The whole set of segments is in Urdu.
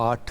8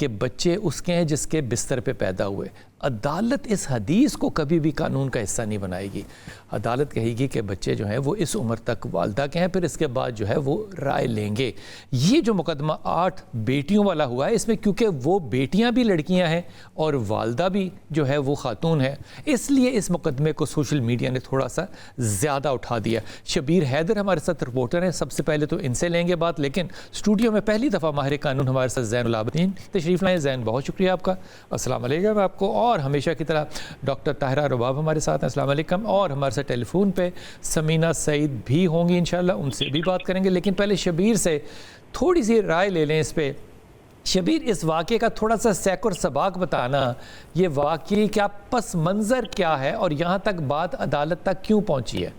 کہ بچے اس کے ہیں جس کے بستر پہ پیدا ہوئے. عدالت اس حدیث کو کبھی بھی قانون کا حصہ نہیں بنائے گی. عدالت کہے گی کہ بچے جو ہیں وہ اس عمر تک والدہ کے ہیں, پھر اس کے بعد جو ہے وہ رائے لیں گے. یہ جو مقدمہ 8 بیٹیوں والا ہوا ہے, اس میں کیونکہ وہ بیٹیاں بھی لڑکیاں ہیں اور والدہ بھی جو ہے وہ خاتون ہے, اس لیے اس مقدمے کو سوشل میڈیا نے تھوڑا سا زیادہ اٹھا دیا. شبیر حیدر ہمارے ساتھ رپورٹر ہیں, سب سے پہلے تو ان سے لیں گے بات, لیکن اسٹوڈیو میں پہلی دفعہ ماہر قانون ہمارے ساتھ زین العابدین تشریف لائیں. زین, بہت شکریہ آپ کا. السلام علیکم آپ کو. اور ہمیشہ کی طرح ڈاکٹر طاہرہ رباب ہمارے ساتھ ہیں. السلام علیکم. اور ہمارے ساتھ ٹیلی فون پہ سمینہ سعید بھی ہوں گی انشاءاللہ, ان سے بھی بات کریں گے. لیکن پہلے شبیر سے تھوڑی سی رائے لے لیں اس پہ. شبیر, اس واقعے کا تھوڑا سا سیک اور سباق بتانا, یہ واقعی کیا پس منظر کیا ہے اور یہاں تک بات عدالت تک کیوں پہنچی ہے؟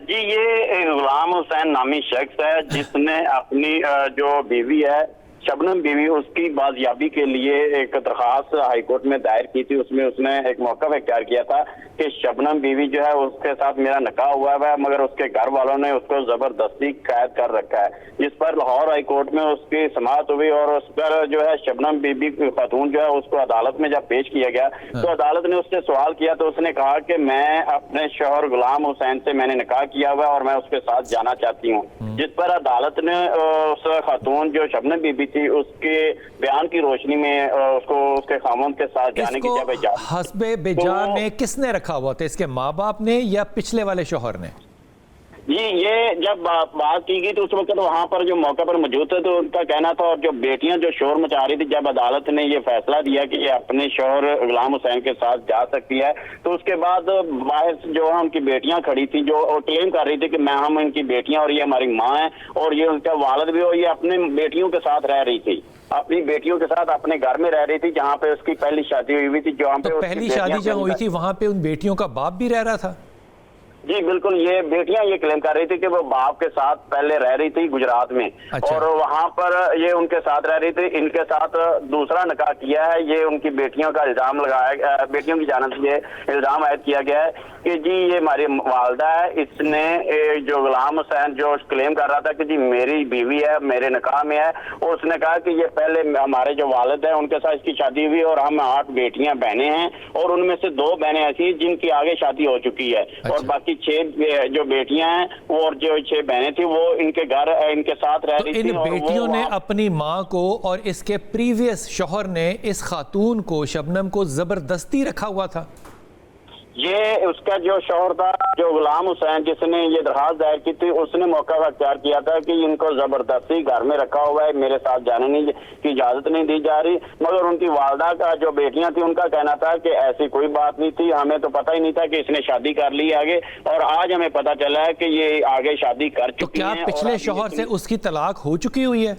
جی, یہ غلام حسین نامی شخص ہے جس نے اپنی جو بیوی ہے شبنم بیوی, اس کی بازیابی کے لیے ایک درخواست ہائی کورٹ میں دائر کی تھی. اس میں اس نے ایک موقف اختیار کیا تھا کہ شبنم بیوی جو ہے اس کے ساتھ میرا نکاح ہوا ہے, مگر اس کے گھر والوں نے اس کو زبردستی قید کر رکھا ہے, جس پر لاہور ہائی کورٹ میں اس کی سماعت ہوئی. اور اس پر جو ہے شبنم بیوی خاتون جو ہے اس کو عدالت میں جب پیش کیا گیا تو عدالت نے اس سے سوال کیا تو اس نے کہا کہ میں اپنے شوہر غلام حسین سے میں نے نکاح کیا ہوا اور میں اس کے ساتھ جانا چاہتی ہوں, جس پر عدالت نے اس خاتون جو شبنم بیوی تھی اس کے بیان کی روشنی میں اس کو اس کے خاوند کے ساتھ جانے کی جب اجازت. حسب بجا میں کس نے رکھا ہوا تھا, اس کے ماں باپ نے یا پچھلے والے شوہر نے؟ جی, یہ جب بات کی گئی تو اس وقت وہاں پر جو موقع پر موجود تھے تو ان کا کہنا تھا, اور جو بیٹیاں جو شور مچا رہی تھی, جب عدالت نے یہ فیصلہ دیا کہ یہ اپنے شوہر غلام حسین کے ساتھ جا سکتی ہے تو اس کے بعد باعث جو ان کی بیٹیاں کھڑی تھی جو کلیم کر رہی تھی کہ میں ہم ان کی بیٹیاں اور یہ ہماری ماں ہیں اور یہ ان کا والد بھی ہو, یہ اپنے بیٹیوں کے ساتھ رہ رہی تھی, اپنی بیٹیوں کے ساتھ اپنے گھر میں رہ رہی تھی جہاں پہ اس کی پہلی شادی ہوئی تھی. جہاں پہ پہلی شادی جہاں ہوئی تھی وہاں پہ ان بیٹیوں کا باپ بھی رہ رہا تھا؟ جی بالکل, یہ بیٹیاں یہ کلیم کر رہی تھی کہ وہ باپ کے ساتھ پہلے رہ رہی تھی گجرات میں. اور وہاں پر یہ ان کے ساتھ رہ رہی تھی, ان کے ساتھ دوسرا نکاح کیا ہے. یہ ان کی بیٹیوں کا الزام لگایا, بیٹیوں کی جانب سے یہ الزام عائد کیا گیا ہے کہ جی یہ ہماری والدہ ہے, اس نے جو غلام حسین جو کلیم کر رہا تھا کہ جی میری بیوی ہے میرے نکاح میں ہے, اس نے کہا کہ یہ پہلے ہمارے جو والد ہیں ان کے ساتھ اس کی شادی ہوئی اور ہم 8 بیٹیاں بہنیں ہیں اور ان میں سے 2 بہنیں ایسی ہیں جن کی آگے شادی ہو چکی ہے اور باقی 6 جو بیٹیاں ہیں اور جو 6 بہنیں تھیں وہ ان کے گھر ان کے ساتھ رہ رہی تھی. ان بیٹیوں نے اپنی ماں کو اور اس کے پریویس شوہر نے اس خاتون کو شبنم کو زبردستی رکھا ہوا تھا. یہ اس کا جو شوہر تھا جو غلام حسین جس نے یہ درخواست دائر کی تھی, اس نے موقع اختیار کیا تھا کہ ان کو زبردستی گھر میں رکھا ہوا ہے, میرے ساتھ جانے کی اجازت نہیں دی جا رہی. مگر ان کی والدہ کا جو بیٹیاں تھیں ان کا کہنا تھا کہ ایسی کوئی بات نہیں تھی, ہمیں تو پتہ ہی نہیں تھا کہ اس نے شادی کر لی آگے, اور آج ہمیں پتہ چلا ہے کہ یہ آگے شادی کر چکی ہیں. تو کیا پچھلے شوہر سے اس کی طلاق ہو چکی ہوئی ہے؟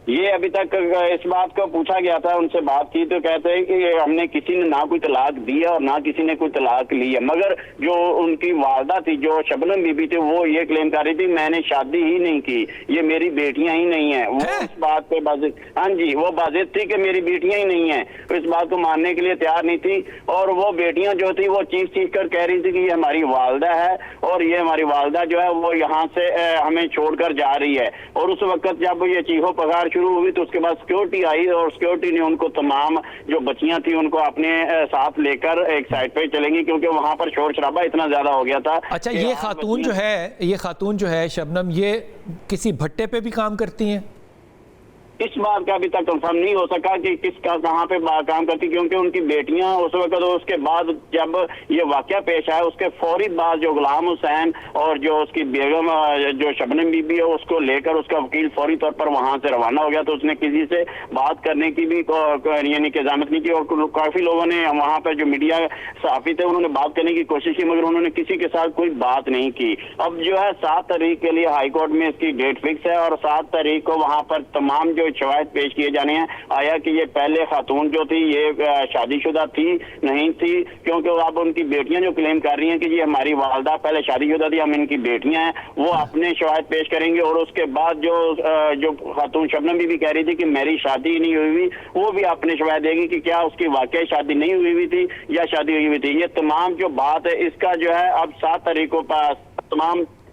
یہ ابھی تک اس بات کو پوچھا گیا تھا, ان سے بات کی تو کہتے ہیں کہ ہم نے کسی نے نہ کوئی طلاق دی ہے اور نہ کسی نے کوئی طلاق لی ہے. مگر جو ان کی والدہ تھی جو شبنم بی بی تھی وہ یہ کلیم کر رہی تھی میں نے شادی ہی نہیں کی, یہ میری بیٹیاں ہی نہیں ہیں. وہ اس بات پہ ہاں جی وہ بازد تھی کہ میری بیٹیاں ہی نہیں ہیں, اس بات کو ماننے کے لیے تیار نہیں تھی. اور وہ بیٹیاں جو تھی وہ چیخ کر کہہ رہی تھی کہ یہ ہماری والدہ ہے اور یہ ہماری والدہ جو ہے وہ یہاں سے ہمیں چھوڑ کر جا رہی ہے. اور اس وقت جب یہ چیخو پکار شروع ہوئی تو اس کے بعد سیکورٹی آئی اور سیکورٹی نے ان کو تمام جو بچیاں تھیں ان کو اپنے ساتھ لے کر ایک سائڈ پہ چلیں گی کیونکہ وہاں پر شور شرابہ اتنا زیادہ ہو گیا تھا. اچھا, یہ خاتون جو ہے شبنم, یہ کسی بھٹے پہ بھی کام کرتی ہیں؟ اس بات کا ابھی تک کنفرم نہیں ہو سکا کہ کس کا کہاں پہ کام کرتی, کیونکہ ان کی بیٹیاں اس وقت اس کے بعد جب یہ واقعہ پیش آیا اس کے فوری بعد جو غلام حسین اور جو اس کی بیگم جو شبنم بی بی ہے اس کو لے کر اس کا وکیل فوری طور پر وہاں سے روانہ ہو گیا. تو اس نے کسی سے بات کرنے کی بھی یعنی کہ ضمانت نہیں کی اور کافی لوگوں نے وہاں پہ جو میڈیا صحافی تھے انہوں نے بات کرنے کی کوشش کی مگر انہوں نے کسی کے ساتھ کوئی بات نہیں کی. اب جو ہے 7 تاریخ کے لیے ہائی کورٹ میں اس کی ڈیٹ فکس ہے اور 7 تاریخ کو وہاں پر تمام جو شواہد پیش کیے جانے ہیں. آیا کہ یہ پہلے خاتون جو تھی یہ شادی شدہ تھی نہیں تھی, کیونکہ اب ان کی بیٹیاں جو کلیم کر رہی ہیں کہ یہ ہماری والدہ پہلے شادی شدہ تھی, ہم ان کی بیٹیاں ہیں, وہ اپنے شواہد پیش کریں گے. اور اس کے بعد جو خاتون شبنم بھی کہہ رہی تھی کہ میری شادی نہیں ہوئی ہوئی, وہ بھی اپنے شواہد دے گی کہ کیا اس کی واقعی شادی نہیں ہوئی ہوئی تھی یا شادی ہوئی ہوئی تھی. یہ تمام جو بات ہے اس کا جو ہے اب 7 تاریخ کو تمام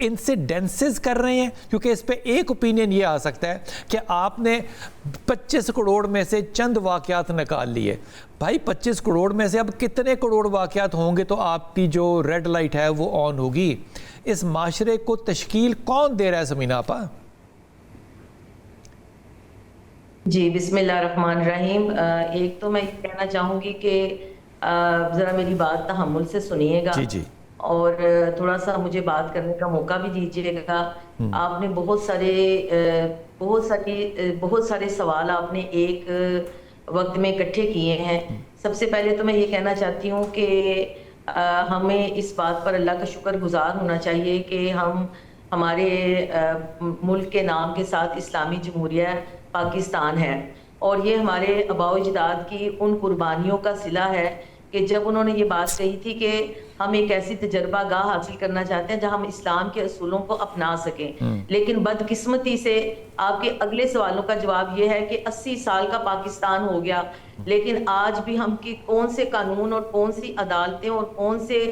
انسیڈنسز کر رہے ہیں؟ کیونکہ اس پہ ایک اوپینین یہ آ سکتا ہے کہ آپ نے 25 کروڑ میں سے چند واقعات نکال لیے. بھائی 25 کروڑ میں سے اب کتنے کروڑ واقعات ہوں گے تو آپ کی جو ریڈ لائٹ ہے وہ آن ہوگی؟ اس معاشرے کو تشکیل کون دے رہا ہے سمینہ آپا؟ جی بسم اللہ الرحمن الرحیم. ایک تو میں یہ کہنا چاہوں گی کہ ذرا میری بات تحمل سے سنیے گا جی اور تھوڑا سا مجھے بات کرنے کا موقع بھی دیجیے گا. آپ نے بہت سارے سوال آپ نے ایک وقت میں اکٹھے کیے ہیں. سب سے پہلے تو میں یہ کہنا چاہتی ہوں کہ ہمیں اس بات پر اللہ کا شکر گزار ہونا چاہیے کہ ہمارے ملک کے نام کے ساتھ اسلامی جمہوریہ پاکستان ہے، اور یہ ہمارے آباء و اجداد کی ان قربانیوں کا صلہ ہے کہ جب انہوں نے یہ بات کہی تھی کہ ہم ایک ایسی تجربہ گاہ حاصل کرنا چاہتے ہیں جہاں ہم اسلام کے اصولوں کو اپنا سکیں. لیکن بدقسمتی سے آپ کے اگلے سوالوں کا جواب یہ ہے کہ 80 سال کا پاکستان ہو گیا، لیکن آج بھی ہم کی کون سے قانون اور کون سی عدالتیں اور کون سے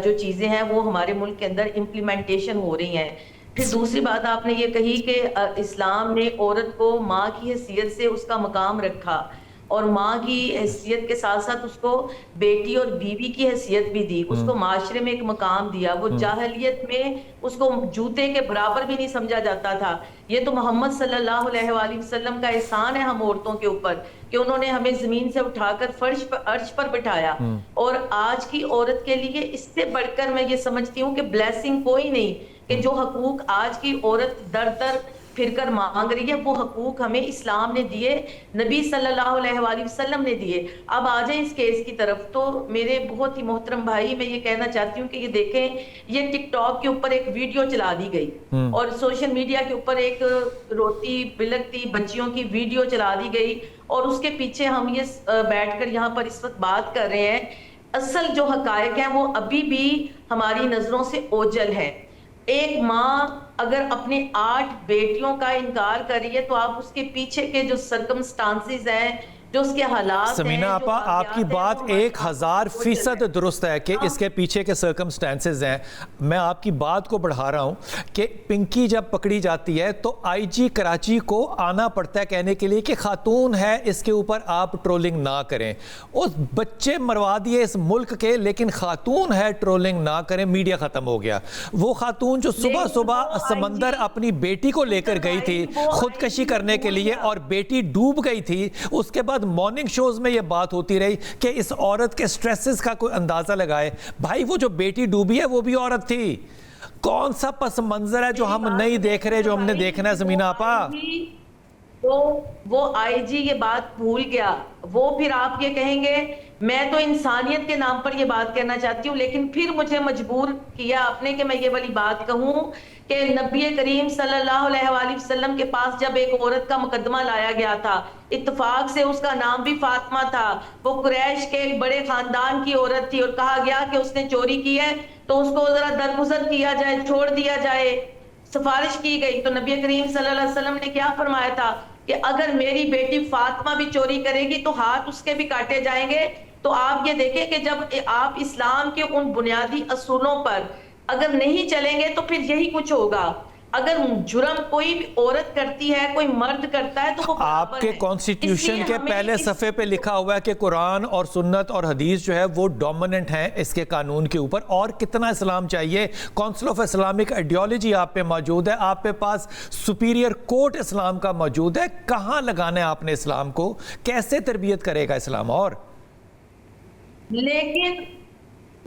جو چیزیں ہیں وہ ہمارے ملک کے اندر امپلیمنٹیشن ہو رہی ہیں. پھر دوسری بات آپ نے یہ کہی کہ اسلام نے عورت کو ماں کی حیثیت سے اس کا مقام رکھا، اور ماں کی حیثیت کے ساتھ ساتھ اس کو بیٹی اور بیوی کی حیثیت بھی دی، اس کو معاشرے میں ایک مقام دیا. وہ جاہلیت میں اس کو جوتے کے برابر بھی نہیں سمجھا جاتا تھا. یہ تو محمد صلی اللہ علیہ وآلہ وسلم کا احسان ہے ہم عورتوں کے اوپر کہ انہوں نے ہمیں زمین سے اٹھا کر عرش پر بٹھایا. اور آج کی عورت کے لیے اس سے بڑھ کر میں یہ سمجھتی ہوں کہ بلیسنگ کوئی نہیں کہ جو حقوق آج کی عورت در در پھر کر مانگ رہی ہے، وہ حقوق ہمیں اسلام نے دیے، نبی صلی اللہ علیہ وآلہ وسلم نے دیے. اب آ جائیں اس کیس کی طرف. تو میرے بہت ہی محترم بھائی، میں یہ کہنا چاہتی ہوں کہ یہ دیکھیں، یہ ٹک ٹاک کے اوپر ایک ویڈیو چلا دی گئی اور سوشل میڈیا کے اوپر ایک روتی بلکتی بچیوں کی ویڈیو چلا دی گئی، اور اس کے پیچھے ہم یہ بیٹھ کر یہاں پر اس وقت بات کر رہے ہیں. اصل جو حقائق ہیں وہ ابھی بھی ہماری نظروں سے اوجھل ہے. ایک ماں اگر اپنے 8 بیٹیوں کا انکار کر رہی ہے تو آپ اس کے پیچھے کے جو سرکمسٹانسز ہیں، جو اس کے حالات ہیں. سمینہ آپا، آپ کی بات 1000% درست ہے کہ اس کے پیچھے کے سرکمسٹانسز ہیں. میں آپ کی بات کو بڑھا رہا ہوں کہ پنکی جب پکڑی جاتی ہے تو آئی جی کراچی کو آنا پڑتا ہے کہنے کے لیے کہ خاتون ہے، اس کے اوپر آپ ٹرولنگ نہ کریں. اس بچے مروا دیے اس ملک کے، لیکن خاتون ہے ٹرولنگ نہ کریں. میڈیا ختم ہو گیا. وہ خاتون جو صبح سمندر اپنی بیٹی کو لے کر گئی تھی خودکشی کرنے کے لیے اور بیٹی ڈوب گئی تھی، اس کے بعد مارننگ شوز میں یہ بات ہوتی رہی کہ اس عورت کے سٹریسز کا کوئی اندازہ لگائے. بھائی وہ جو بیٹی ڈوبی ہے وہ بھی عورت تھی. کون سا پس منظر ہے جو ہم نہیں دیکھ رہے، جو ہم نے دیکھنا ہے سمینہ آپا؟ وہ آئی جی یہ بات بھول گیا. وہ پھر آپ یہ کہیں گے، میں تو انسانیت کے نام پر یہ بات کہنا چاہتی ہوں، لیکن پھر مجھے مجبور کیا آپ نے کہ میں یہ والی بات کہوں کہ نبی کریم صلی اللہ علیہ وآلہ وسلم کے پاس جب ایک عورت کا مقدمہ لایا گیا تھا، اتفاق سے اس کا نام بھی فاطمہ تھا، وہ قریش کے ایک بڑے خاندان کی عورت تھی، اور کہا گیا کہ اس نے چوری کی ہے تو اس کو ذرا درگزر کیا جائے، چھوڑ دیا جائے. سفارش کی گئی تو نبی کریم صلی اللہ علیہ وسلم نے کیا فرمایا تھا کہ اگر میری بیٹی فاطمہ بھی چوری کرے گی تو ہاتھ اس کے بھی کاٹے جائیں گے. تو آپ یہ دیکھیں کہ جب آپ اسلام کے ان بنیادی اصولوں پر اگر نہیں چلیں گے تو پھر یہی کچھ ہوگا. اگر جرم کوئی بھی عورت کرتی ہے، کوئی مرد کرتا ہے، تو وہ آپ کے کانسٹیٹیوشن کے پہلے صفحے پہ لکھا ہوا ہے کہ قرآن اور سنت اور حدیث جو ہے وہ ڈومیننٹ ہیں اس کے قانون کے اوپر. اور کتنا اسلام چاہیے؟ کونسل آف اسلامک آئیڈیالوجی آپ پہ موجود ہے، آپ کے پاس سپیریئر کورٹ اسلام کا موجود ہے. کہاں لگانا ہے آپ نے اسلام کو؟ کیسے تربیت کرے گا اسلام؟ اور لیکن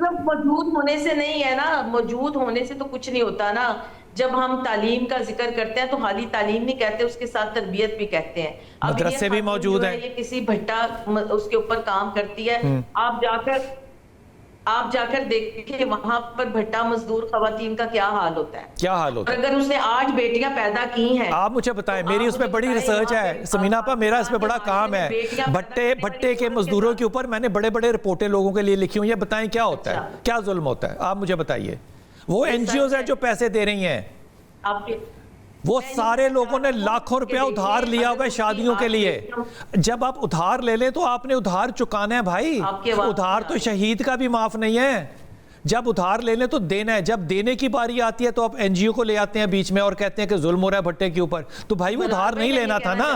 موجود ہونے سے نہیں ہے نا، موجود ہونے سے تو کچھ نہیں ہوتا نا. جب ہم تعلیم کا ذکر کرتے ہیں تو خالی تعلیم نہیں کہتے، اس کے ساتھ تربیت بھی کہتے ہیں. مدرسے بھی موجود ہیں. یہ کسی بھٹا اس کے اوپر کام کرتی ہے، آپ جا کر دیکھیں وہاں پر بھٹا مزدور خواتین کا کیا حال ہوتا ہے. کیا حال ہوتا ہے؟ اگر اس نے 8 بیٹیاں پیدا کی ہیں، آپ مجھے بتائیں. میری اس پہ بڑی ریسرچ ہے سمینہ آپا، میرا اس پہ بڑا کام ہے. بھٹے کے مزدوروں کے اوپر میں نے بڑے بڑے رپورٹیں لوگوں کے لیے لکھی ہوئی ہیں. بتائیں کیا ہوتا ہے، کیا ظلم ہوتا ہے؟ آپ مجھے بتائیے. وہ این جی اوز ہیں جو پیسے دے رہی ہیں، وہ سارے لوگوں نے لاکھوں روپیہ ادھار لیا ہوا ہے شادیوں کے لیے. جب آپ ادھار لے لیں تو آپ نے ادھار چکانا ہے بھائی. ادھار تو شہید کا بھی معاف نہیں ہے. جب ادھار لے لیں تو دینا ہے, جب دینے کی باری آتی ہے تو آپ این جی او کو لے آتے ہیں بیچ میں اور کہتے ہیں کہ ظلم ہو رہا ہے بھٹے کے اوپر. تو بھائی وہ ادھار نہیں لینا تھا نا.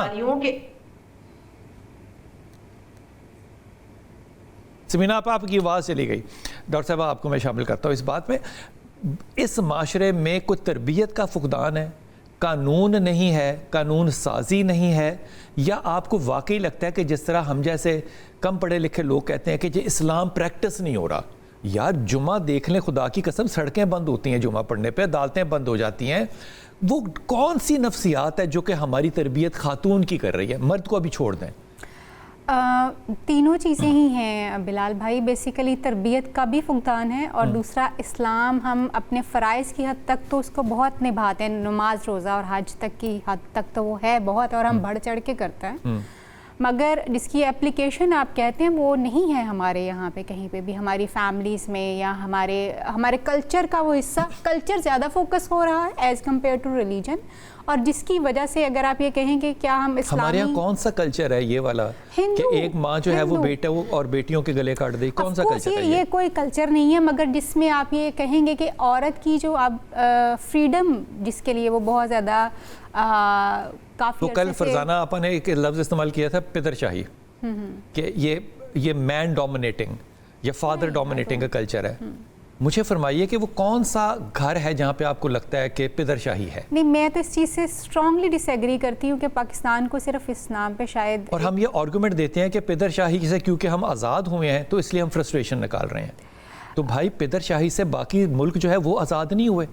سمینا آپ کی آواز چلی گئی. ڈاکٹر صاحب آپ کو میں شامل کرتا ہوں اس بات میں. اس معاشرے میں کوئی تربیت کا فقدان ہے, قانون نہیں ہے, قانون سازی نہیں ہے, یا آپ کو واقعی لگتا ہے کہ جس طرح ہم جیسے کم پڑھے لکھے لوگ کہتے ہیں کہ یہ اسلام پریکٹس نہیں ہو رہا. یار جمعہ دیکھ لیں, خدا کی قسم سڑکیں بند ہوتی ہیں جمعہ پڑھنے پہ, عدالتیں بند ہو جاتی ہیں. وہ کون سی نفسیات ہے جو کہ ہماری تربیت خاتون کی کر رہی ہے, مرد کو ابھی چھوڑ دیں. تینوں چیزیں ہی ہیں بلال بھائی. بیسیکلی تربیت کا بھی فقدان ہے, اور دوسرا اسلام ہم اپنے فرائض کی حد تک تو اس کو بہت نبھاتے ہیں, نماز روزہ اور حج تک کی حد تک تو وہ ہے بہت, اور ہم بڑھ چڑھ کے کرتے ہیں, مگر جس کی اپلیکیشن آپ کہتے ہیں وہ نہیں ہے ہمارے یہاں پہ کہیں پہ بھی, ہماری فیملیز میں یا ہمارے کلچر کا وہ حصہ. کلچر زیادہ فوکس ہو رہا ہے ایز کمپیئر ٹو ریلیجن, اور جس کی وجہ سے اگر آپ یہ کہیں کہ کیا ہم اسلامی, ہمارے یہاں کون سا کلچر ہے یہ والا کہ ایک ماں جو ہے وہ بیٹا اور بیٹیوں کے گلے کاٹ دے, کون سا کلچر ہے؟ یہ کوئی کلچر نہیں ہے, مگر جس میں آپ یہ کہیں گے کہ عورت کی جو اب فریڈم جس کے لیے وہ بہت زیادہ کافی. تو کل فرزانہ آپا نے ایک لفظ استعمال کیا تھا پدر شاہی, کہ یہ مین ڈومینیٹنگ یا فادر ڈومینیٹنگ کا کلچر ہے. مجھے فرمائیے کہ وہ کون سا گھر ہے جہاں پہ آپ کو لگتا ہے کہ پدر شاہی ہے؟ نہیں, میں تو اس چیز سے اسٹرانگلی ڈس ایگری کرتی ہوں کہ پاکستان کو صرف اسلام پہ شاید, اور ہم یہ آرگومنٹ دیتے ہیں کہ پدر شاہی سے کیونکہ ہم آزاد ہوئے ہیں تو اس لیے ہم فرسٹریشن نکال رہے ہیں. تو بھائی پدر شاہی سے باقی ملک جو ہے وہ آزاد نہیں ہوئے,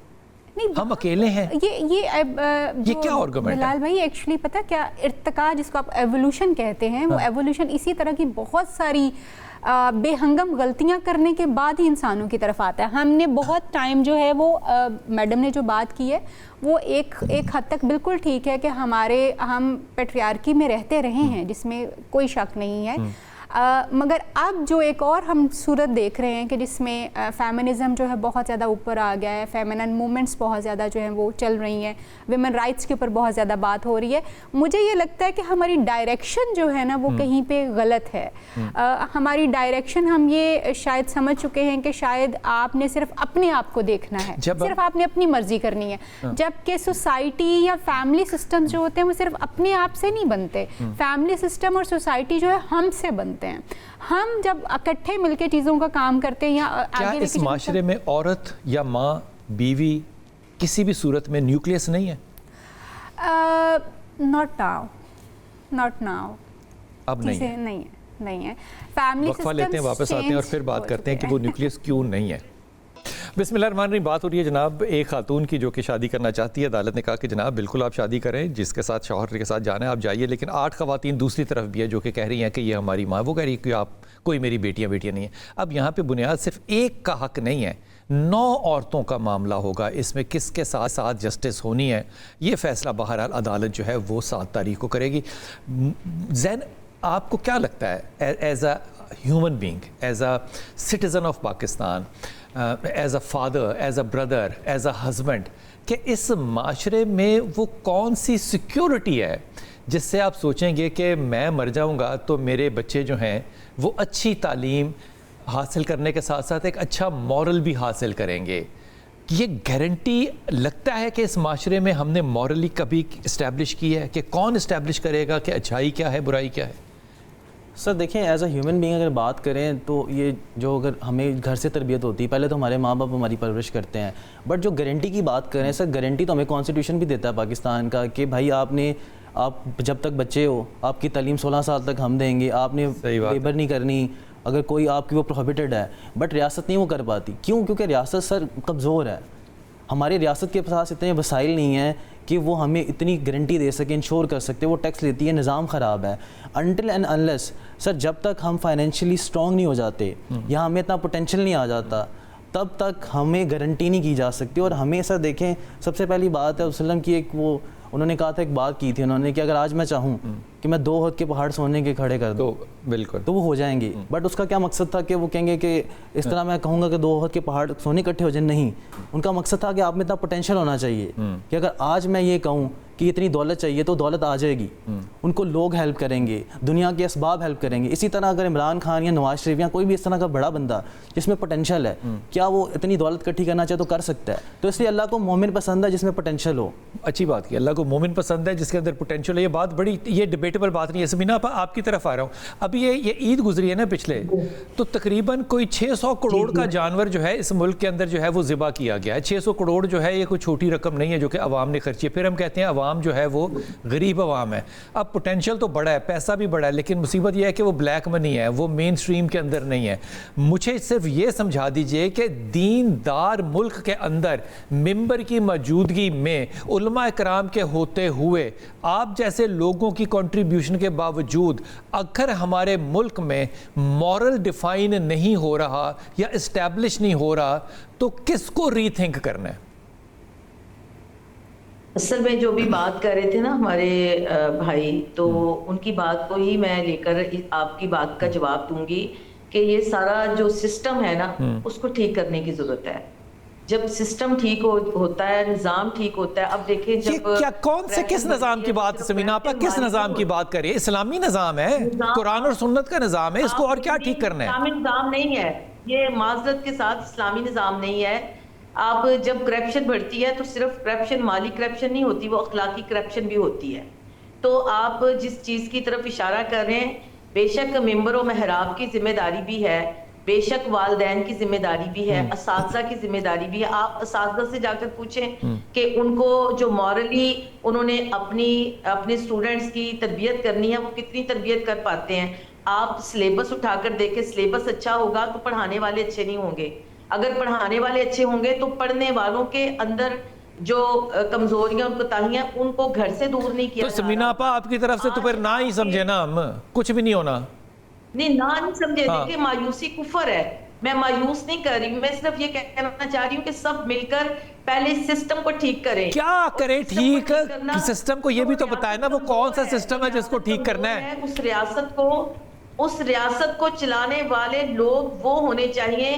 ہم اکیلے ہیں. یہ کیا آرگومنٹ ہے بلال بھائی؟ ایکچولی پتہ کیا, ارتقاء جس کو آپ ایوولوشن کہتے ہیں, وہ ایوولوشن اسی طرح کی بہت ساری بے ہنگم غلطیاں کرنے کے بعد ہی انسانوں کی طرف آتا ہے. ہم نے بہت ٹائم جو ہے وہ میڈم نے جو بات کی ہے وہ ایک حد تک بالکل ٹھیک ہے کہ ہم پیٹریارکی میں رہتے رہے ہیں, جس میں کوئی شک نہیں ہے, مگر اب جو ایک اور ہم صورت دیکھ رہے ہیں کہ جس میں فیمنزم جو ہے بہت زیادہ اوپر آ گیا ہے, فیمنن موومنٹس بہت زیادہ جو ہیں وہ چل رہی ہیں, ویمن رائٹس کے اوپر بہت زیادہ بات ہو رہی ہے. مجھے یہ لگتا ہے کہ ہماری ڈائریکشن جو ہے نا وہ کہیں پہ غلط ہے. ہماری ڈائریکشن ہم یہ شاید سمجھ چکے ہیں کہ شاید آپ نے صرف اپنے آپ کو دیکھنا ہے, صرف آپ نے اپنی مرضی کرنی ہے, جبکہ سوسائٹی یا فیملی سسٹم جو ہوتے ہیں وہ صرف اپنے آپ سے نہیں بنتے. فیملی سسٹم اور سوسائٹی جو ہے ہم سے بنتے ہیں. ہم جب اکٹھے مل کے چیزوں کا کام کرتے ہیں, یا کیا اس معاشرے میں عورت یا ماں بیوی کسی بھی صورت میں نیوکلیس نہیں ہے؟ not now. اب نہیں ہے. فیملی وقفہ لیتے ہیں, واپس آتے ہیں اور پھر بات کرتے ہیں کہ وہ نیوکلیس کیوں نہیں ہے. بسم اللہ الرحمن الرحیم. بات ہو رہی ہے جناب ایک خاتون کی جو کہ شادی کرنا چاہتی ہے. عدالت نے کہا کہ جناب بالکل آپ شادی کریں, جس کے ساتھ شوہر کے ساتھ جانا ہے آپ جائیے, لیکن 8 خواتین دوسری طرف بھی ہے جو کہ کہہ رہی ہیں کہ یہ ہماری ماں, وہ کہہ رہی ہے کہ آپ کوئی میری بیٹیاں نہیں ہیں. اب یہاں پہ بنیاد صرف ایک کا حق نہیں ہے, 9 عورتوں کا معاملہ ہوگا. اس میں کس کے ساتھ جسٹس ہونی ہے یہ فیصلہ بہرحال عدالت جو ہے وہ 7 تاریخ کو کرے گی. زین آپ کو کیا لگتا ہے as a human being, as a citizen of Pakistan, as a father, as a brother, as a husband, کہ اس معاشرے میں وہ کون سی سیکیورٹی ہے جس سے آپ سوچیں گے کہ میں مر جاؤں گا تو میرے بچے جو ہیں وہ اچھی تعلیم حاصل کرنے کے ساتھ ساتھ ایک اچھا مورل بھی حاصل کریں گے؟ یہ گارنٹی لگتا ہے کہ اس معاشرے میں ہم نے مورلی کبھی اسٹیبلش کی ہے کہ کون اسٹیبلش کرے گا کہ اچھائی کیا ہے, برائی کیا ہے؟ سر دیکھیں, ایز اے ہیومن بینگ اگر بات کریں تو یہ جو اگر ہمیں گھر سے تربیت ہوتی ہے, پہلے تو ہمارے ماں باپ ہماری پرورش کرتے ہیں, بٹ جو گارنٹی کی بات کریں سر, گارنٹی تو ہمیں کانسٹیٹیوشن بھی دیتا ہے پاکستان کا کہ بھائی آپ جب تک بچے ہو آپ کی تعلیم 16 سال تک ہم دیں گے, آپ نے لیبر نہیں کرنی, اگر کوئی آپ کی وہ پروہیبٹڈ ہے. بٹ ریاست نہیں وہ کر پاتی. کیوں؟ کیونکہ ریاست سر کمزور ہے. ہماری ریاست کے پاس اتنے وسائل نہیں ہیں کہ وہ ہمیں اتنی گارنٹی دے سکیں, انشور کر سکتے. وہ ٹیکس لیتی ہے, نظام خراب ہے. انٹل اینڈ انلیس سر جب تک ہم فائنینشلی اسٹرانگ نہیں ہو جاتے یا ہمیں اتنا پوٹینشیل نہیں آ جاتا, تب تک ہمیں گارنٹی نہیں کی جا سکتی. اور ہمیں سر دیکھیں, سب سے پہلی بات ہے وسلم کی ایک وہ انہوں نے کہا تھا, ایک بات کی تھی انہوں نے کہ اگر آج میں چاہوں کہ میں 2 عہد کے پہاڑ سونے کے کھڑے کر دوں بالکل تو وہ ہو جائیں گے. بٹ اس کا کیا مقصد تھا کہ وہ کہیں گے کہ اس طرح میں کہوں گا کہ 2 عہد کے پہاڑ سونے اکٹھے ہو جائیں. نہیں, ان کا مقصد تھا کہ آپ میں اتنا پوٹینشیل ہونا چاہیے کہ اگر آج میں یہ کہوں کہ اتنی دولت چاہیے تو دولت آ جائے گی, ان کو لوگ ہیلپ کریں گے, دنیا کے اسباب ہیلپ کریں گے. اسی طرح اگر عمران خان یا نواز شریف یا کوئی بھی اس طرح کا بڑا بندہ جس میں پوٹینشیل ہے, کیا وہ اتنی دولت اکٹھی کرنا چاہے تو کر سکتا ہے؟ تو اس لیے اللہ کو مومن پسند ہے جس میں پوٹینشیل ہو. اچھی بات کی, اللہ کو مومن پسند ہے جس کے اندر پوٹینشیل ہے. یہ بات بڑی, یہ ڈیبیٹیبل بات نہیں ہے. سمینا آپ کی طرف آ رہا ہوں. ابھی یہ عید گزری ہے نا پچھلے, تو تقریباً کوئی 600 کروڑ کا جانور جو ہے اس ملک کے اندر جو ہے وہ ذبح کیا گیا ہے. 600 کروڑ جو ہے یہ کوئی چھوٹی رقم نہیں ہے جو کہ عوام نے خرچی ہے. پھر ہم کہتے ہیں عوام جو ہے وہ غریب عوام ہے. اب پوٹینشیل تو بڑا ہے, پیسہ بھی بڑا ہے, لیکن مصیبت یہ ہے کہ وہ بلیک منی ہے, وہ مین سٹریم کے اندر نہیں ہے. مجھے صرف یہ سمجھا دیجئے کہ دیندار ملک کے اندر ممبر کی موجودگی میں علماء کرام کے ہوتے ہوئے آپ جیسے لوگوں کی کنٹریبیوشن کے باوجود اگر ہمارے ملک میں مورل ڈیفائن نہیں ہو رہا یا اسٹیبلش نہیں ہو رہا تو کس کو ری تھنک کرنا ہے؟ اصل میں جو بھی بات کر رہے تھے نا ہمارے بھائی, تو ان کی بات کو ہی میں لے کر آپ کی بات کا جواب دوں گی کہ یہ سارا جو سسٹم ہے نا اس کو ٹھیک کرنے کی ضرورت ہے. جب سسٹم ٹھیک ہوتا ہے, نظام ٹھیک ہوتا ہے. اب دیکھیں جب کیا کون سے کس نظام کی بات سمینا آپ کس نظام کی بات کریے؟ اسلامی نظام ہے, قرآن اور سنت کا نظام ہے, اس کو اور کیا ٹھیک کرنا ہے؟ اسلامی نظام نہیں ہے یہ, معذرت کے ساتھ اسلامی نظام نہیں ہے. آپ جب کرپشن بڑھتی ہے تو صرف کرپشن مالی کرپشن نہیں ہوتی, وہ اخلاقی کرپشن بھی ہوتی ہے. تو آپ جس چیز کی طرف اشارہ کر رہے ہیں, بے شک ممبر و محراب کی ذمہ داری بھی ہے, بے شک والدین کی ذمہ داری بھی ہے, اساتذہ کی ذمہ داری بھی ہے. آپ اساتذہ سے جا کر پوچھیں کہ ان کو جو مورلی انہوں نے اپنے اسٹوڈنٹس کی تربیت کرنی ہے وہ کتنی تربیت کر پاتے ہیں. آپ سلیبس اٹھا کر دیکھیں, سلیبس اچھا ہوگا تو پڑھانے والے اچھے نہیں ہوں گے. اگر پڑھانے والے اچھے ہوں گے تو پڑھنے والوں کے اندر جو کمزوریاں اور کوتاہیاں ان کو گھر سے دور نہیں کیا. تو سمینا آپا آپ کی طرف سے تو پھر نہ ہی سمجھے نا, ہم کچھ بھی نہیں ہونا. نہیں سمجھے. دیکھیں مایوسی کفر ہے, میں مایوس نہیں کر رہی, میں صرف یہ کہنا چاہ رہی ہوں کہ سب مل کر پہلے سسٹم کو ٹھیک کریں. کیا کریں ٹھیک؟ سسٹم کو یہ بھی تو بتائے نا وہ کون سا سسٹم ہے جس کو ٹھیک کرنا ہے. اس ریاست کو چلانے والے لوگ وہ ہونے چاہیے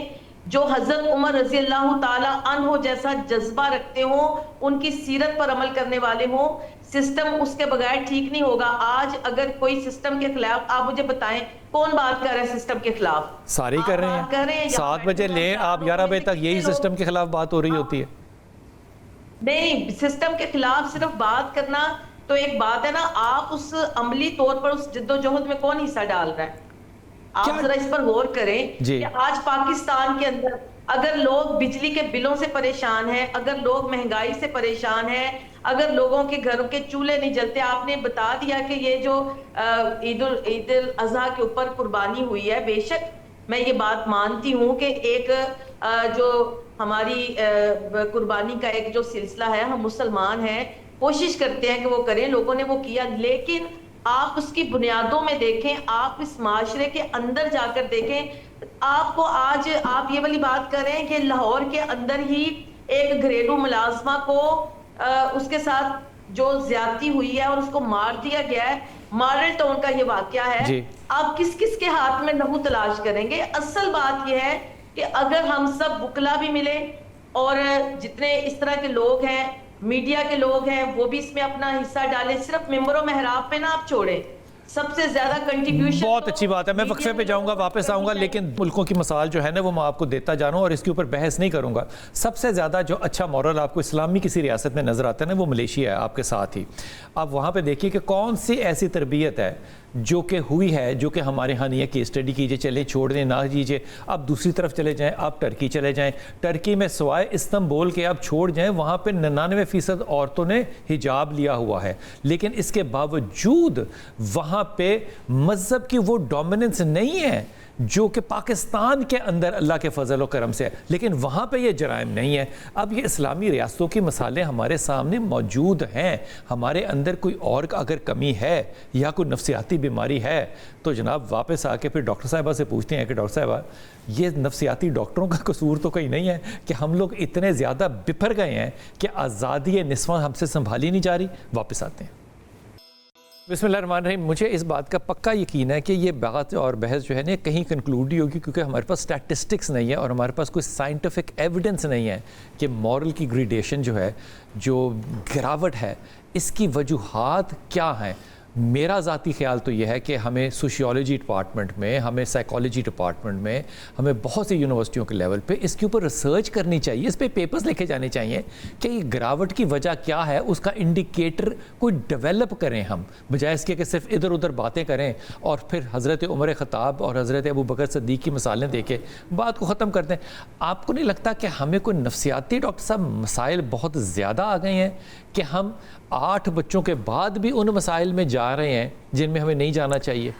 جو حضرت عمر رضی اللہ تعالی عنہ جیسا جذبہ رکھتے ہوں, ان کی سیرت پر عمل کرنے والے ہوں. سسٹم اس کے بغیر ٹھیک نہیں ہوگا. آج اگر کوئی سسٹم کے خلاف, آپ مجھے بتائیں کون بات کر رہا ہے سسٹم کے خلاف؟ سارے کر رہے ہیں. 7 بجے لیں آپ 11 بجے تک یہی سسٹم کے خلاف بات ہو رہی ہوتی ہے. نہیں, سسٹم کے خلاف صرف بات کرنا تو ایک بات ہے نا, آپ اس عملی طور پر اس جدوجہد میں کون حصہ ڈال رہا ہے؟ آپ ذرا اس پر غور کریں کہ آج پاکستان کے اندر اگر لوگ بجلی کے بلوں سے پریشان ہیں, اگر لوگ مہنگائی سے پریشان ہیں, اگر لوگوں کے گھروں کے چولہے نہیں جلتے. آپ نے بتا دیا کہ یہ جو عید الاضحیٰ کے اوپر قربانی ہوئی ہے, بے شک میں یہ بات مانتی ہوں کہ ایک جو ہماری قربانی کا ایک جو سلسلہ ہے, ہم مسلمان ہیں, کوشش کرتے ہیں کہ وہ کریں, لوگوں نے وہ کیا. لیکن آپ اس کی بنیادوں میں دیکھیں, آپ اس معاشرے کے اندر جا کر دیکھیں. آپ کو آج آپ یہ والی بات کریں کہ لاہور کے اندر ہی ایک گھریلو ملازمہ کو اس کے ساتھ جو زیادتی ہوئی ہے اور اس کو مار دیا گیا ہے, مارل ٹاؤن کا یہ واقعہ ہے. آپ کس کس کے ہاتھ میں لہو تلاش کریں گے؟ اصل بات یہ ہے کہ اگر ہم سب وکلا بھی ملیں اور جتنے اس طرح کے لوگ ہیں, میڈیا کے لوگ ہیں, وہ بھی اس میں اپنا حصہ ڈالیں. صرف ممبر و محراب پہ نہ آپ چھوڑیں, سب سے زیادہ کنٹریبیوشن. بہت اچھی بات ہے, میں وقفے پہ جاؤں گا, واپس آؤں گا, لیکن ملکوں کی مثال جو ہے نا وہ میں آپ کو دیتا جا رہا ہوں اور اس کے اوپر بحث نہیں کروں گا. سب سے زیادہ جو اچھا مورل آپ کو اسلامی کسی ریاست میں نظر آتا ہے نا وہ ملیشیا ہے آپ کے ساتھ ہی. آپ وہاں پہ دیکھیے کہ کون سی ایسی تربیت ہے جو کہ ہوئی ہے, جو کہ ہمارے ہاں نہیں ہے. کیس اسٹڈی کیجئے, چلے چھوڑ دیں نہ کیجئے. آپ دوسری طرف چلے جائیں, آپ ٹرکی چلے جائیں. ٹرکی میں سوائے استنبول کے آپ چھوڑ جائیں, وہاں پہ 99% عورتوں نے حجاب لیا ہوا ہے. لیکن اس کے باوجود وہاں پہ مذہب کی وہ ڈومیننس نہیں ہے جو کہ پاکستان کے اندر اللہ کے فضل و کرم سے ہے, لیکن وہاں پہ یہ جرائم نہیں ہے. اب یہ اسلامی ریاستوں کی مثالیں ہمارے سامنے موجود ہیں. ہمارے اندر کوئی اور اگر کمی ہے یا کوئی نفسیاتی بیماری ہے تو جناب واپس آ کے پھر ڈاکٹر صاحبہ سے پوچھتے ہیں کہ ڈاکٹر صاحبہ یہ نفسیاتی ڈاکٹروں کا قصور تو کہیں نہیں ہے کہ ہم لوگ اتنے زیادہ بپھر گئے ہیں کہ آزادی نسواں ہم سے سنبھالی نہیں جا رہی. واپس آتے ہیں. بسم اللہ الرحمن الرحیم. مجھے اس بات کا پکا یقین ہے کہ یہ بات اور بحث جو ہے نا کہیں کنکلوڈ ہی ہوگی، کیونکہ ہمارے پاس اسٹیٹسٹکس نہیں ہے اور ہمارے پاس کوئی سائنٹیفک ایویڈنس نہیں ہے کہ مورل کی گریڈیشن جو ہے، جو گراوٹ ہے، اس کی وجوہات کیا ہیں. میرا ذاتی خیال تو یہ ہے کہ ہمیں سوشیولوجی ڈپارٹمنٹ میں، ہمیں سائیکالوجی ڈپارٹمنٹ میں، ہمیں بہت سی یونیورسٹیوں کے لیول پہ اس کے اوپر ریسرچ کرنی چاہیے، اس پہ پیپرز لکھے جانے چاہیے کہ یہ گراوٹ کی وجہ کیا ہے، اس کا انڈیکیٹر کوئی ڈیولپ کریں ہم، بجائے اس کے کہ صرف ادھر ادھر باتیں کریں اور پھر حضرت عمر خطاب اور حضرت ابو بکر صدیق کی مثالیں دے کے بات کو ختم کر دیں. آپ کو نہیں لگتا کہ ہمیں کوئی نفسیاتی ڈاکٹر صاحب مسائل بہت زیادہ آ گئے ہیں کہ ہم 8 بچوں کے بعد بھی ان مسائل میں جا رہے ہیں جن میں ہمیں نہیں جانا چاہیے؟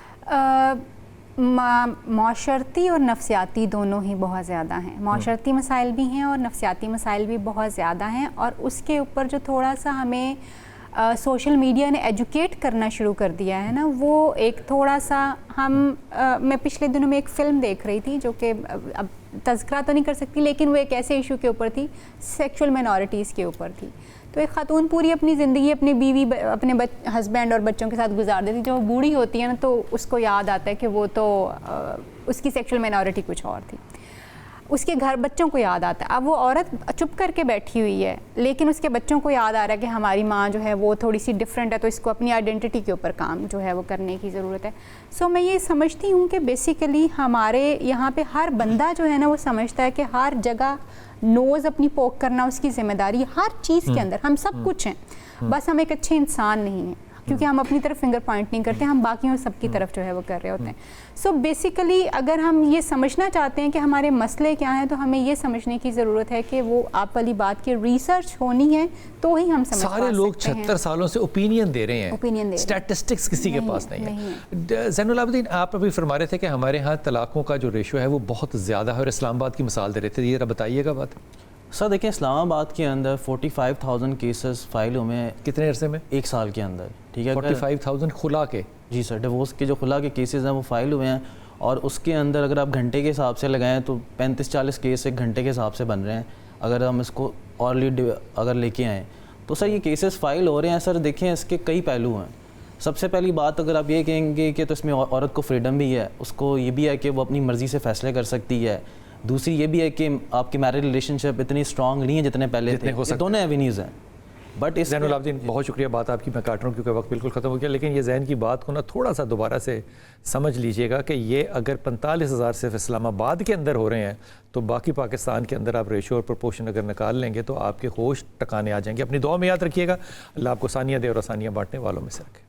معاشرتی اور نفسیاتی دونوں ہی بہت زیادہ ہیں. معاشرتی مسائل بھی ہیں اور نفسیاتی مسائل بھی بہت زیادہ ہیں، اور اس کے اوپر جو تھوڑا سا ہمیں سوشل میڈیا نے ایجوکیٹ کرنا شروع کر دیا ہے نا، وہ ایک تھوڑا سا میں پچھلے دنوں میں ایک فلم دیکھ رہی تھی جو کہ اب تذکرہ تو نہیں کر سکتی، لیکن وہ ایک ایسے ایشو کے اوپر تھی، سیکشول مائنورٹیز کے اوپر تھی. تو ایک خاتون پوری اپنی زندگی اپنی بیوی، اپنے ہسبینڈ اور بچوں کے ساتھ گزار دیتی. جب وہ بوڑھی ہوتی ہے نا تو اس کو یاد آتا ہے کہ وہ تو اس کی سیکشول مائنورٹی کچھ اور تھی. اس کے گھر بچوں کو یاد آتا ہے. اب وہ عورت چپ کر کے بیٹھی ہوئی ہے، لیکن اس کے بچوں کو یاد آ رہا ہے کہ ہماری ماں جو ہے وہ تھوڑی سی ڈفرینٹ ہے، تو اس کو اپنی آئیڈینٹی کے اوپر کام جو ہے وہ کرنے کی ضرورت ہے. سو میں یہ سمجھتی ہوں کہ بیسیکلی ہمارے یہاں پہ ہر بندہ جو ہے نا وہ سمجھتا ہے کہ ہر جگہ نوز اپنی پوک کرنا اس کی ذمہ داری ہے. ہر چیز کے اندر ہم سب کچھ ہیں، بس ہم ایک اچھے انسان نہیں ہیں، کیونکہ ہم اپنی طرف فنگر پوائنٹ نہیں کرتے، ہم باقیوں سب کی طرف جو ہے وہ کر رہے ہوتے ہیں. سو بیسیکلی اگر ہم یہ سمجھنا چاہتے ہیں کہ ہمارے مسئلے کیا ہیں، تو ہمیں یہ سمجھنے کی ضرورت ہے کہ وہ آپ والی بات کی ریسرچ ہونی ہے تو ہی ہم سمجھ سکتے ہیں. سارے لوگ 76 سالوں سے اوپینین دے رہے ہیں، اسٹیٹسٹکس کسی کے پاس نہیں ہے. زین العابدین، آپ ابھی فرما رہے تھے کہ ہمارے ہاں طلاقوں کا جو ریشو ہے وہ بہت زیادہ ہے، اور اسلام آباد کی مثال دے رہے تھے، یہ بتائیے گا بات. سر دیکھیں، اسلام آباد کے اندر 45,000 کیسز فائل ہوئے ہیں. کتنے عرصے میں؟ 1 سال کے اندر. ٹھیک ہے، 45,000 خلا کے؟ جی سر، ڈیورس کے جو خلا کے کیسز ہیں وہ فائل ہوئے ہیں، اور اس کے اندر اگر آپ گھنٹے کے حساب سے لگائیں تو 35-40 کیس ایک گھنٹے کے حساب سے بن رہے ہیں اگر ہم اس کو اورلی اگر لے کے آئیں تو. سر یہ کیسز فائل ہو رہے ہیں. سر دیکھیں، اس کے کئی پہلو ہیں. سب سے پہلی بات اگر آپ یہ کہیں گے کہ تو اس میں عورت کو فریڈم بھی ہے، اس کو یہ بھی ہے کہ وہ اپنی مرضی سے فیصلے کر سکتی ہے. دوسری یہ بھی ہے کہ آپ کی میرج ریلیشن شپ اتنی اسٹرانگ نہیں ہے جتنے پہلے تھے. یہ دونوں ایونیوز ہیں. بٹ اس زین العابدین، بہت شکریہ بات آپ کی میں کاٹ رہا ہوں کیونکہ وقت بالکل ختم ہو گیا، لیکن یہ زین کی بات کو نا تھوڑا سا دوبارہ سے سمجھ لیجئے گا کہ یہ اگر 45,000 صرف اسلام آباد کے اندر ہو رہے ہیں تو باقی پاکستان کے اندر آپ ریشو اور پرپورشن اگر نکال لیں گے تو آپ کے ہوش ٹکانے آ جائیں گے. اپنی دعا میں یاد رکھیے گا. اللہ آپ کو ثانیہ دے اور آسانیاں بانٹنے والوں میں سے رکھے.